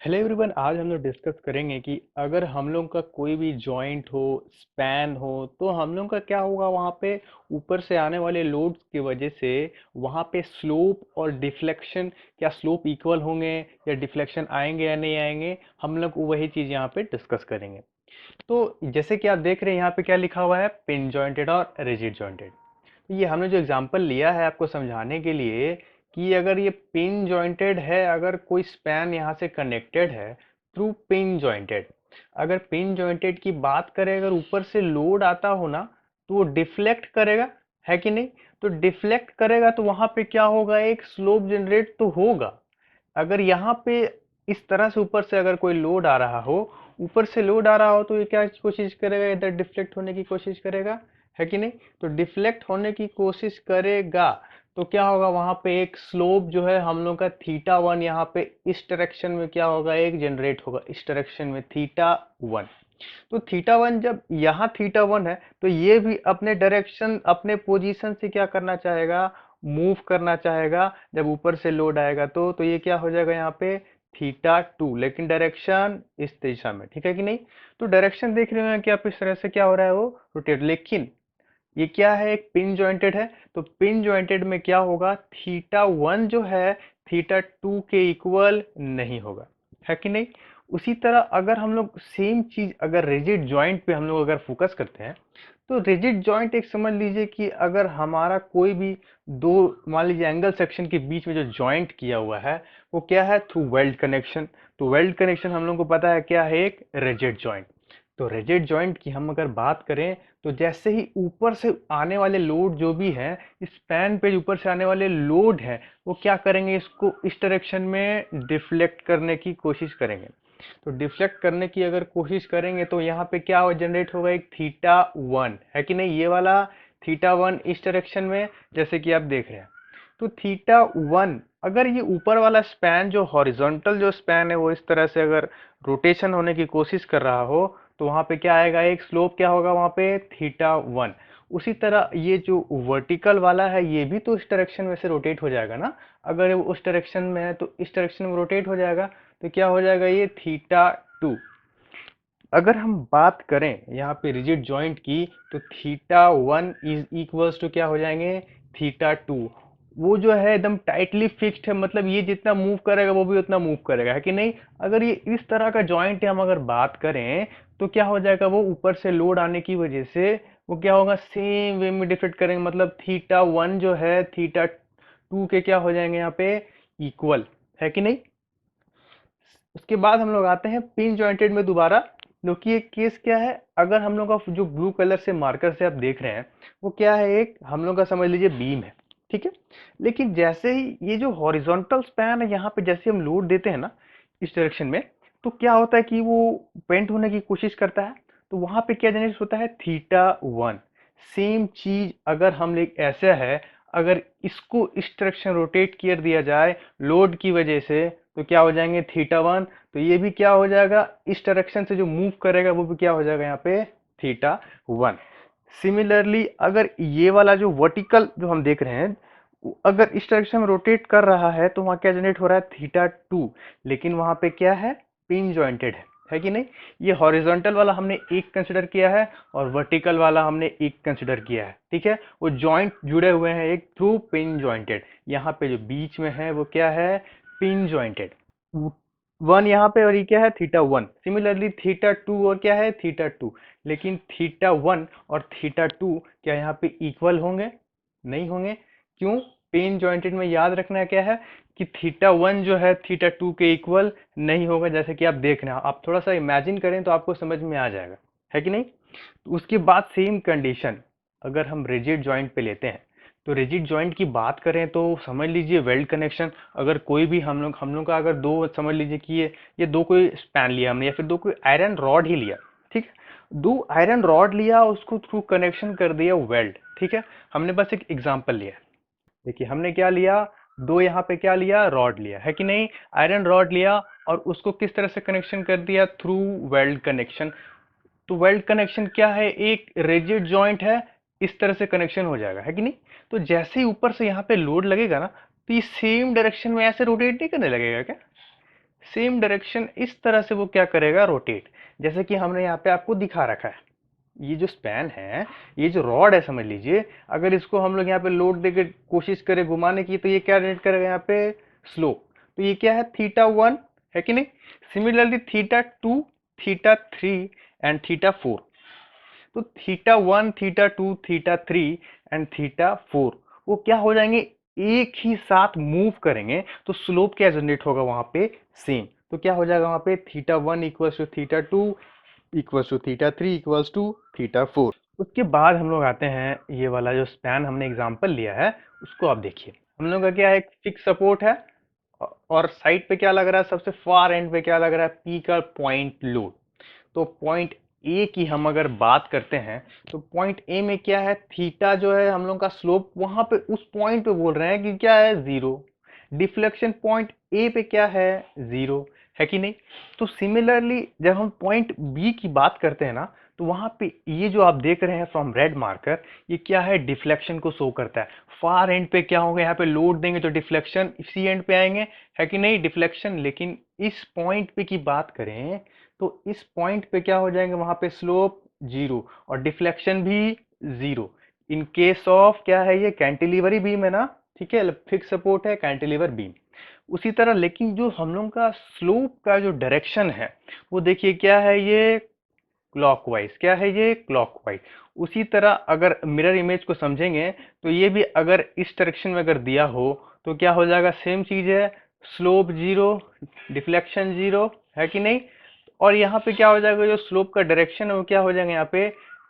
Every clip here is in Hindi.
हेलो एवरीवन, आज हम लोग डिस्कस करेंगे कि अगर हम लोग का कोई भी जॉइंट हो, स्पैन हो, तो हम लोग का क्या होगा वहाँ पे ऊपर से आने वाले लोड्स की वजह से वहाँ पे स्लोप और डिफ्लेक्शन, क्या स्लोप इक्वल होंगे या डिफ्लेक्शन आएंगे या नहीं आएंगे, हम लोग वही चीज़ यहाँ पे डिस्कस करेंगे। तो जैसे कि आप देख रहे हैं यहाँ पे क्या लिखा हुआ है, पिन जॉइंटेड और रिजिड जॉइंटेड। तो ये हमने जो एग्जांपल लिया है आपको समझाने के लिए कि अगर ये पिन जॉइंटेड है, अगर कोई स्पैन यहाँ से कनेक्टेड है थ्रू पिन जॉइंटेड, अगर पिन जॉइंटेड की बात करें, अगर ऊपर से लोड आता हो ना, तो वो डिफ्लेक्ट करेगा, है कि नहीं? तो डिफ्लेक्ट करेगा तो वहां पे क्या होगा, एक स्लोप जनरेट तो होगा। अगर यहाँ पे इस तरह से ऊपर से अगर कोई लोड आ रहा हो, ऊपर से लोड आ रहा हो, तो ये क्या कोशिश करेगा, इधर डिफ्लेक्ट होने की कोशिश करेगा, है कि नहीं? तो डिफ्लेक्ट होने की कोशिश करेगा तो क्या होगा, वहां पे एक स्लोप जो है हम लोग का थीटा वन, यहाँ पे इस डायरेक्शन में क्या होगा, एक जनरेट होगा इस डायरेक्शन में थीटा वन। तो थीटा वन जब यहाँ थीटा वन है, तो ये भी अपने डायरेक्शन, अपने पोजीशन से क्या करना चाहेगा, मूव करना चाहेगा। जब ऊपर से लोड आएगा तो ये क्या हो जाएगा यहाँ पे, थीटा टू, लेकिन डायरेक्शन इस दिशा में, ठीक है कि नहीं? तो डायरेक्शन देख रहे हैं कि आप इस तरह से क्या हो रहा है, वो रोटेट। लेकिन ये क्या है, एक पिन जॉइंटेड है, तो पिन जॉइंटेड में क्या होगा, थीटा वन जो है थीटा टू के इक्वल नहीं होगा, है कि नहीं? उसी तरह अगर हम लोग सेम चीज अगर रिजिड जॉइंट पे हम लोग अगर फोकस करते हैं, तो रिजिड जॉइंट एक समझ लीजिए कि अगर हमारा कोई भी दो, मान लीजिए एंगल सेक्शन के बीच में जो जॉइंट किया हुआ है, वो क्या है, थ्रू वेल्ड कनेक्शन। तो वेल्ड कनेक्शन हम लोग को पता है क्या है, एक रिजिड जॉइंट। तो रिजिड जॉइंट की हम अगर बात करें, तो जैसे ही ऊपर से आने वाले लोड जो भी है, स्पैन पे ऊपर से आने वाले लोड है, वो क्या करेंगे, इसको इस डायरेक्शन में डिफ्लेक्ट करने की कोशिश करेंगे। तो डिफ्लेक्ट करने की अगर कोशिश करेंगे तो यहाँ पे क्या जनरेट होगा, एक थीटा वन, है कि नहीं? ये वाला थीटा वन इस डायरेक्शन में, जैसे कि आप देख रहे हैं। तो थीटा वन, अगर ये ऊपर वाला स्पैन जो हॉरिजॉन्टल जो स्पैन है, वो इस तरह से अगर रोटेशन होने की कोशिश कर रहा हो, तो वहां पे क्या आएगा, एक स्लोप क्या होगा वहां पे, थीटा वन। उसी तरह ये जो वर्टिकल वाला है, ये भी तो इस डायरेक्शन में से रोटेट हो जाएगा ना। अगर वो उस डायरेक्शन में है तो इस डायरेक्शन में रोटेट हो जाएगा, तो क्या हो जाएगा, ये थीटा टू। अगर हम बात करें यहाँ पे रिजिड जॉइंट की, तो theta one is equals to क्या हो जाएंगे, थीटा टू। वो जो है एकदम टाइटली फिक्स्ड है, मतलब ये जितना मूव करेगा वो भी उतना मूव करेगा, है कि नहीं? अगर ये इस तरह का जॉइंट है, हम अगर बात करें, तो क्या हो जाएगा, वो ऊपर से लोड आने की वजह से वो क्या होगा, सेम वे में डिफरेंट करेंगे, मतलब थीटा वन जो है थीटा टू के क्या हो जाएंगे यहाँ पे, इक्वल, है कि नहीं? उसके बाद हम लोग आते हैं पिन जॉइंटेड में दोबारा, क्योंकि एक केस क्या है, अगर हम लोग का जो ब्लू कलर से मार्कर से आप देख रहे हैं, वो क्या है, एक हम लोग का समझ लीजिए बीम है, ठीक है? लेकिन जैसे ही ये जो हॉरिजॉन्टल स्पैन है, यहाँ पे जैसे हम लोड देते हैं ना इस डायरेक्शन में, तो क्या होता है कि वो बेंट होने की कोशिश करता है, तो वहां पे क्या जनरेट होता है, थीटा वन। सेम चीज अगर हम लोग ऐसा है, अगर इसको इस डायरेक्शन रोटेट कर दिया जाए लोड की वजह से, तो क्या हो जाएंगे, थीटा वन। तो ये भी क्या हो जाएगा, इस डायरेक्शन से जो मूव करेगा वो भी क्या हो जाएगा यहाँ पे, थीटा वन। सिमिलरली अगर ये वाला जो वर्टिकल जो हम देख रहे हैं, अगर इस डायरेक्शन में रोटेट कर रहा है, तो वहां क्या जनरेट हो रहा है, थीटा टू। लेकिन वहां पे क्या है, पिन जॉइंटेड है कि नहीं? ये हॉरिजॉन्टल वाला हमने एक कंसिडर किया है, और वर्टिकल वाला हमने एक कंसिडर किया है, ठीक है? वो जॉइंट जुड़े हुए हैं एक थ्रू पिन जॉइंटेड। यहाँ पे जो बीच में है वो क्या है, पिन जॉइंटेड। वन यहाँ पे, और ये क्या है, theta one. Similarly theta two और क्या है, थीटा टू। लेकिन थीटा वन और थीटा टू क्या यहाँ पे इक्वल होंगे, नहीं होंगे। क्यों? पेन जॉइंटेड में याद रखना क्या है, कि थीटा वन जो है थीटा टू के इक्वल नहीं होगा। जैसे कि आप देख रहे हैं, आप थोड़ा सा इमेजिन करें तो आपको समझ में आ जाएगा, है कि नहीं? तो उसके बाद सेम कंडीशन अगर हम रिजिड जॉइंट पे लेते हैं, तो रिजिड जॉइंट की बात करें तो समझ लीजिए वेल्ड कनेक्शन। अगर कोई भी हम लोग का अगर दो, समझ लीजिए कि ये दो कोई स्पैन लिया हमने, या फिर दो कोई आयरन रॉड ही लिया, ठीक है? दो आयरन रॉड लिया, उसको थ्रू कनेक्शन कर दिया वेल्ड, ठीक है? हमने बस एक एग्जांपल लिया। देखिए हमने क्या लिया, दो यहाँ पे क्या लिया, रॉड लिया, है कि नहीं? आयरन रॉड लिया, और उसको किस तरह से कनेक्शन कर दिया, थ्रू वेल्ड कनेक्शन। तो वेल्ड कनेक्शन क्या है, एक रिजिड जॉइंट है, इस तरह से कनेक्शन हो जाएगा, है कि नहीं? तो जैसे ही ऊपर से यहाँ पे लोड लगेगा ना, तो ये सेम डायरेक्शन में ऐसे रोटेट नहीं करने लगेगा क्या? सेम डायरेक्शन इस तरह से वो क्या करेगा, रोटेट। जैसे कि हमने यहाँ पे आपको दिखा रखा है, ये जो स्पैन है, ये जो रॉड है समझ लीजिए, अगर इसको हम लोग यहाँ पे लोड देके कोशिश करें घुमाने की, तो ये क्या जनरेट करेगा यहाँ पे, स्लोप। तो ये क्या है, थीटा 1 है कि नहीं। Similarly theta 2, theta 3 and theta 4। तो theta 1, theta 2, theta 3 and theta 4 वो क्या हो जाएंगे, एक ही साथ मूव करेंगे, तो स्लोप क्या जनरेट होगा वहां पे, सेम। तो क्या हो जाएगा वहां पे, theta 1 equals to theta 2 equals to theta 3 equals to theta 4। उसके बाद हम लोग आते हैं, ये वाला जो स्पैन हमने एग्जांपल लिया है उसको आप देखिए। हम लोग का क्या है, एक फिक्स सपोर्ट है, और साइड पे क्या लग रहा है, सबसे फार एंड पे क्या लग रहा है, पी का पॉइंट लोड। तो पॉइंट ए की हम अगर बात करते हैं, तो पॉइंट ए में क्या है, थीटा जो है हम लोग का स्लोप वहां पे उस पॉइंट पे बोल रहे हैं कि क्या है, 0। डिफ्लेक्शन पॉइंट ए पे क्या है, 0, है कि नहीं। तो सिमिलरली जब हम पॉइंट बी की बात करते हैं ना, तो वहां पे ये जो आप देख रहे हैं फ्रॉम रेड मार्कर, ये क्या है, डिफ्लेक्शन को शो करता है। फार एंड पे क्या होगा, यहाँ पे लोड देंगे तो डिफ्लेक्शन इसी एंड पे आएंगे, है कि नहीं, डिफ्लेक्शन। लेकिन इस पॉइंट पे की बात करें, तो इस पॉइंट पे क्या हो जाएंगे, वहां पे स्लोप 0 और डिफ्लेक्शन भी 0। इन केस ऑफ क्या है, ये कैंटिलीवरी बीम है ना, ठीक है, फिक्स सपोर्ट है, कैंटिलीवर बीम। उसी तरह लेकिन जो हम लोग का स्लोप का जो डायरेक्शन है, वो देखिए क्या है, ये क्लॉकवाइज, क्या है ये, क्लॉकवाइज। उसी तरह अगर मिरर इमेज को समझेंगे, तो ये भी अगर इस डायरेक्शन में अगर दिया हो, तो क्या हो जाएगा, सेम चीज है, स्लोप 0, डिफ्लेक्शन 0, है कि नहीं। और यहाँ पे क्या हो जाएगा, जो स्लोप का डायरेक्शन है वो क्या हो जाएगा यहाँ पे,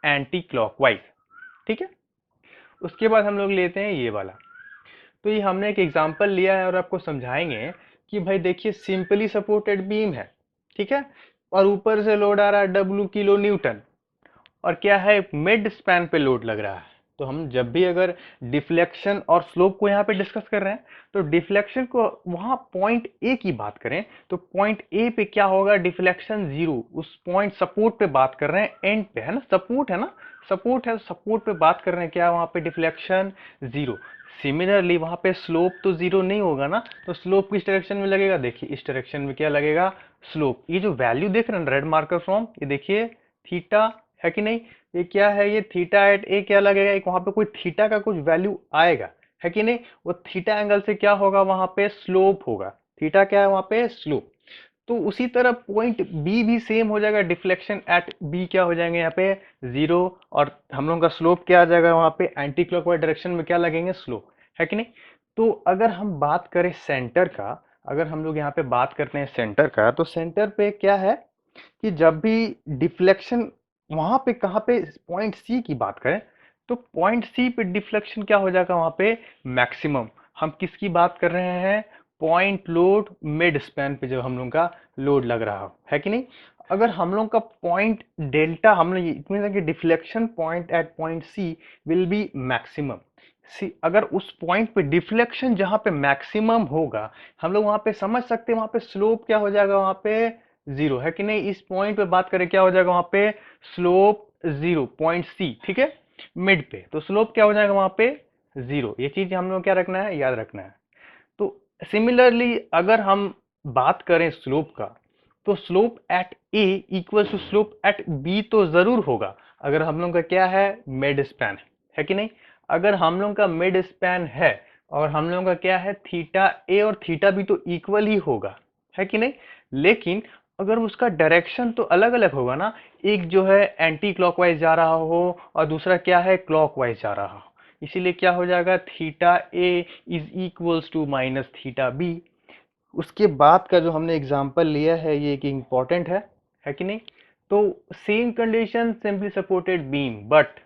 एंटी क्लॉकवाइज, ठीक है। उसके बाद हम लोग लेते हैं ये वाला। तो ये हमने एक एग्जांपल लिया है और आपको समझाएंगे कि भाई देखिए, सिंपली सपोर्टेड बीम है, ठीक है, और ऊपर से लोड आ रहा है W किलो न्यूटन, और क्या है, मिड स्पैन पे लोड लग रहा है। तो हम जब भी अगर डिफ्लेक्शन और स्लोप को यहाँ पे डिस्कस कर रहे हैं, तो डिफ्लेक्शन को वहां पॉइंट ए की बात करें, तो पॉइंट ए पे क्या होगा, डिफ्लेक्शन 0। उस पॉइंट सपोर्ट पे बात कर रहे हैं, एंड पे है ना, सपोर्ट है ना, सपोर्ट है, सपोर्ट पे बात कर रहे हैं, क्या वहां पे डिफ्लेक्शन 0। सिमिलरली वहां पे स्लोप तो 0 नहीं होगा ना, तो स्लोप किस डायरेक्शन में लगेगा, देखिए इस डायरेक्शन में क्या लगेगा, स्लोप। ये जो वैल्यू देख रहे हैं रेड मार्कर फ्रॉम, ये देखिए थीटा, है कि नहीं। ये क्या है, ये थीटा एट ए क्या लगेगा, एक वहां पे कोई थीटा का कुछ वैल्यू आएगा, है कि नहीं। वो थीटा एंगल से क्या होगा, वहां पे स्लोप होगा। थीटा क्या है वहां पे, स्लोप। तो उसी तरह पॉइंट बी भी सेम हो जाएगा, डिफ्लेक्शन एट बी क्या हो जाएंगे यहाँ पे, 0। और हम लोग का स्लोप क्या आ जाएगा वहां पे, एंटी क्लॉकवाइज डायरेक्शन में क्या लगेंगे, स्लोप, है कि नहीं। तो अगर हम बात करें सेंटर का, अगर हम लोग यहाँ पे बात करते हैं सेंटर का, तो सेंटर पे क्या है कि जब भी डिफ्लेक्शन वहां पे, कहाँ पे, पॉइंट सी की बात करें, तो पॉइंट सी पे डिफ्लेक्शन क्या हो जाएगा वहां पे, मैक्सिमम। हम किसकी बात कर रहे हैं, पॉइंट लोड मिड स्पैन पे जब हम लोग का लोड लग रहा हो, है कि नहीं। अगर हम लोग का पॉइंट डेल्टा, हम लोग इतने कि deflection point at point C will be maximum. C अगर उस पॉइंट पे डिफ्लेक्शन जहां पे मैक्सिमम होगा, हम लोग वहां पे समझ सकते हैं वहां पे स्लोप क्या हो जाएगा वहां पे, 0, है कि नहीं। इस पॉइंट पे बात करें क्या हो जाएगा वहां पे, स्लोप 0, पॉइंट सी, ठीक है, मिड पे, तो स्लोप क्या हो जाएगा वहां पे, 0। ये चीज हम लोग क्या रखना है, याद रखना है। तो सिमिलरली अगर हम बात करें स्लोप का, तो slope at A equal to slope at B तो जरूर होगा, अगर हम लोग का क्या है, मिड स्पैन है कि नहीं। अगर हम लोग का मिड स्पैन है और हम लोग का क्या है, थीटा ए और थीटा बी तो इक्वल ही होगा, है कि नहीं। लेकिन अगर उसका डायरेक्शन तो अलग अलग होगा ना, एक जो है एंटी क्लॉकवाइज जा रहा हो और दूसरा क्या है, क्लॉकवाइज जा रहा हो, इसीलिए क्या हो जाएगा, theta A is equals to minus theta B. उसके बाद का जो हमने एग्जांपल लिया है, ये एक इम्पॉर्टेंट है कि नहीं। तो same condition, simply supported beam, but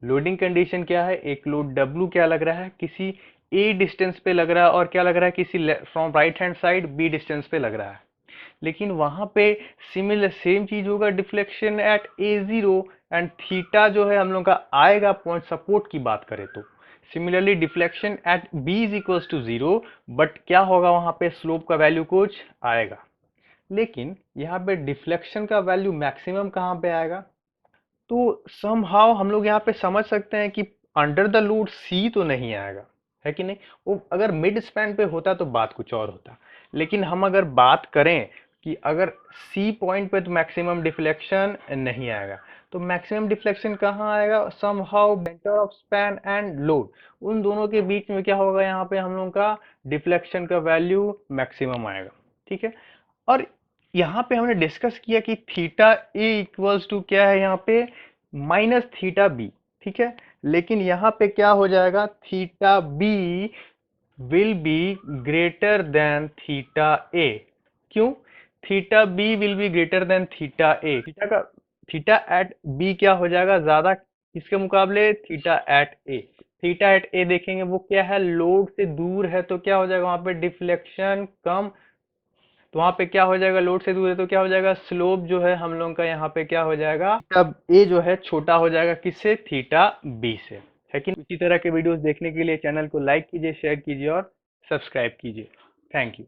loading condition क्या है, एक लोड W क्या लग रहा है, किसी A डिस्टेंस पे लग रहा है, और क्या लग रहा है, किसी from right hand side B distance पे लग रहा है। लेकिन वहां पे सिमिलर सेम चीज होगा, deflection at A0, and theta जो है हम लोग का आएगा पॉइंट सपोर्ट की बात करें तो। Similarly deflection at B is equals to 0, but क्या होगा वहां पे, स्लोप का वैल्यू कुछ आएगा। लेकिन यहाँ पे डिफ्लेक्शन का वैल्यू मैक्सिमम कहाँ पे आएगा, तो समहाउ हम लोग यहाँ पे समझ सकते हैं कि अंडर द लोड सी तो नहीं आएगा, है कि नहीं। वो अगर मिड स्पैन पे होता तो बात कुछ और होता। लेकिन हम अगर बात करें कि अगर सी पॉइंट पे तो मैक्सिमम डिफ्लेक्शन नहीं आएगा, तो मैक्सिमम डिफ्लेक्शन कहाँ आएगा, somehow centre of span and load, उन दोनों के बीच में क्या होगा, यहाँ पे हम लोग का डिफ्लेक्शन का वैल्यू मैक्सिमम आएगा। ठीक है, और यहाँ पे हमने डिस्कस किया कि थीटा ए इक्वल्स टू क्या है, यहाँ पे माइनस थीटा बी। ठीक है, लेकिन यहाँ पे क्या हो जाएगा, theta B will be greater than theta A। क्यों? Theta B will be greater than theta A। Theta at B क्या हो जाएगा, ज्यादा किसके मुकाबले, theta at A। Theta at A देखेंगे वो क्या है, लोड से दूर है, तो क्या हो जाएगा वहां पे डिफ्लेक्शन कम, तो वहां पे क्या हो जाएगा, लोड से दूर है तो क्या हो जाएगा, स्लोप जो है हम लोग का यहाँ पे क्या हो जाएगा, थीटा ए जो है छोटा हो जाएगा किससे, थीटा बी से। है कि नहीं? इसी तरह के वीडियोस देखने के लिए चैनल को लाइक कीजिए, शेयर कीजिए और सब्सक्राइब कीजिए। Thank you.